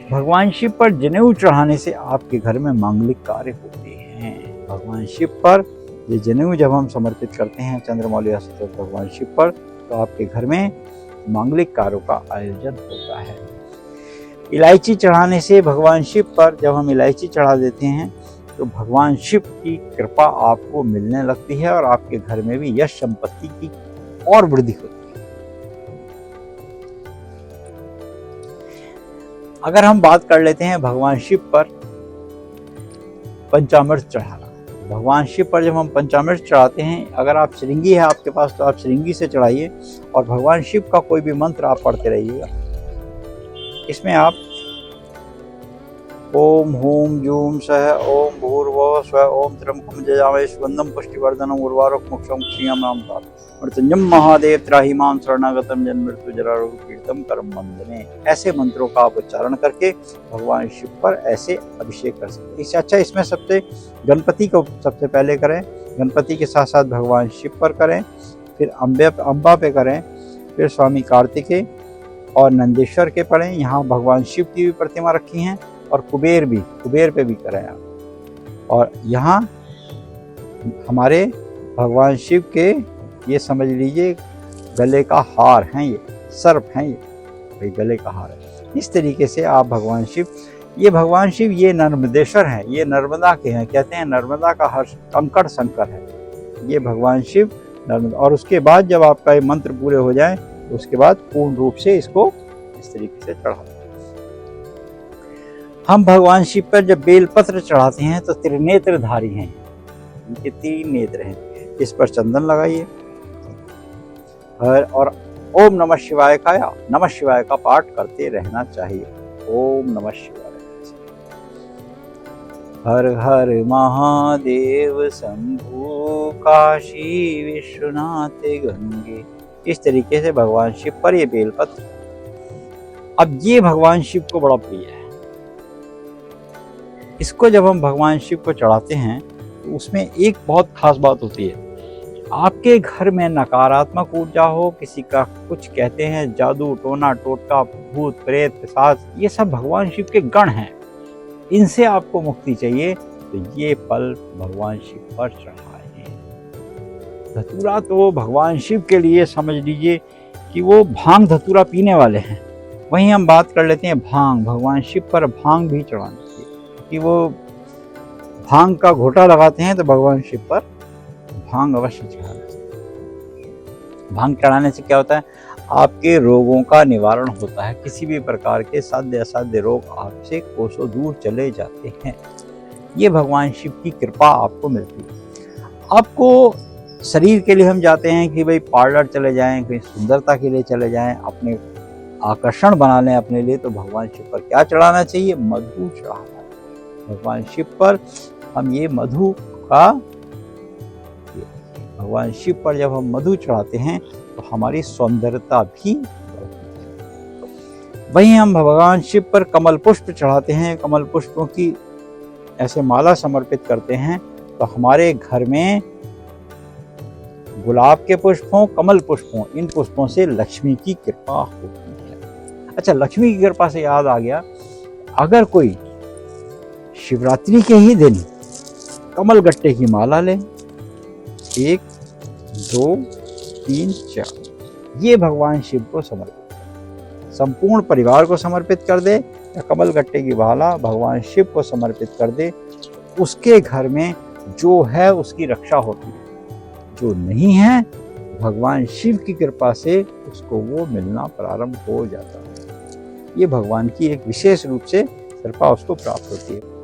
भगवान शिव पर जनेऊ चढ़ाने से आपके घर में मांगलिक कार्य होते हैं। भगवान शिव पर ये जनेऊ जब हम समर्पित करते हैं चंद्रमौली स्त्रोत भगवान शिव पर, तो आपके घर में मांगलिक कार्यों का आयोजन होता है। इलायची चढ़ाने से भगवान शिव पर जब हम इलायची चढ़ा देते हैं तो भगवान शिव की कृपा आपको मिलने लगती है और आपके घर में भी यश संपत्ति की और वृद्धि होती है। अगर हम बात कर लेते हैं भगवान शिव पर पंचामृत चढ़ाना, भगवान शिव पर जब हम पंचामृत चढ़ाते हैं, अगर आप श्रृंगी है आपके पास तो आप श्रृंगी से चढ़ाइए और भगवान शिव का कोई भी मंत्र आप पढ़ते रहिएगा। इसमें आप ओम हूम जूम सह ओम भूर्भुवः स्वः ओम त्र्यंबकं यजामहे सुगंधं पुष्टिवर्धनम् उर्वारुकं मोक्षं श्रियं राम मृत्युंजय महादेव त्राहि मां शरणागतं जन्म मृत्यु जरा रोग पीड़ितं करम वंदने। ऐसे मंत्रों का आप उच्चारण करके भगवान शिव पर ऐसे अभिषेक कर सकते हैं। इससे अच्छा इसमें सबसे गणपति को सबसे पहले करें, गणपति के साथ साथ भगवान शिव पर करें, फिर अम्बा पे करें, फिर स्वामी कार्तिकेय और नंदेश्वर के पढ़ें। यहाँ भगवान शिव की भी प्रतिमा रखी हैं और कुबेर पे भी करें आप। और यहाँ हमारे भगवान शिव के ये समझ लीजिए गले का हार हैं, ये सर्प हैं, ये गले का हार है। इस तरीके से आप भगवान शिव, ये भगवान शिव ये नर्मदेश्वर हैं, ये नर्मदा के हैं, कहते हैं नर्मदा का हर कंकड़ शंकर है ये भगवान शिव नर्मदा। और उसके बाद जब आपका ये मंत्र पूरे हो जाए तो उसके बाद पूर्ण रूप से इसको इस तरीके से चढ़ाते हैं। हम भगवान शिव पर जब बेलपत्र चढ़ाते हैं तो त्रिनेत्रधारी हैं, इनके 3 नेत्र हैं। इस पर चंदन लगाइए और ओम नमः शिवाय का या नमः शिवाय का पाठ करते रहना चाहिए। ओम नमः शिवाय, हर हर महादेव शंभु काशी विश्वनाथ गंगे। इस तरीके से भगवान शिव पर ये बेलपत्र। अब ये भगवान शिव को बड़ा प्रिय है। इसको जब हम भगवान शिव को चढ़ाते हैं तो उसमें एक बहुत खास बात होती है। आपके घर में नकारात्मक ऊर्जा हो, किसी का कुछ कहते हैं जादू टोना टोटका भूत प्रेत पिशाच, ये सब भगवान शिव के गण हैं, इनसे आपको मुक्ति चाहिए तो ये फल भगवान शिव पर चढ़ाएं। धतूरा तो भगवान शिव के लिए समझ लीजिए कि वो भांग धतूरा पीने वाले हैं। वहीं हम बात कर लेते हैं भांग, भगवान शिव पर भांग भी चढ़ानी चाहिए कि वो भांग का घोटा लगाते हैं तो भगवान शिव पर भांग अवश्य चढ़ाना चाहिए। भांग चढ़ाने से क्या होता है, आपके रोगों का निवारण होता है। किसी भी प्रकार के साध्य असाध्य रोग आपसे कोसों दूर चले जाते हैं। ये भगवान शिव की कृपा आपको मिलती है। आपको शरीर के लिए हम जाते हैं कि भाई पार्लर चले जाएं, कहीं सुंदरता के लिए चले जाएं, अपने आकर्षण बना लें अपने लिए, तो भगवान शिव पर क्या चढ़ाना चाहिए, मधु चढ़ाना चाहिए। भगवान शिव पर हम ये मधु का, भगवान शिव पर जब हम मधु चढ़ाते हैं तो हमारी सौंदर्यता भी बढ़ती है। वहीं हम भगवान शिव पर कमल पुष्प चढ़ाते हैं, कमल पुष्पों की ऐसे माला समर्पित करते हैं तो हमारे घर में गुलाब के पुष्प हों, कमल पुष्प हों, इन पुष्पों से लक्ष्मी की कृपा होती है। अच्छा, लक्ष्मी की कृपा से याद आ गया, अगर कोई शिवरात्रि के ही दिन कमल गट्टे की माला ले, 1 2 3 4, ये भगवान शिव को समर्पित कर, संपूर्ण परिवार को समर्पित कर दे या कमल गट्टे की माला भगवान शिव को समर्पित कर दे, उसके घर में जो है उसकी रक्षा होती है, जो नहीं है भगवान शिव की कृपा से उसको वो मिलना प्रारंभ हो जाता है। ये भगवान की एक विशेष रूप से कृपा उसको प्राप्त होती है।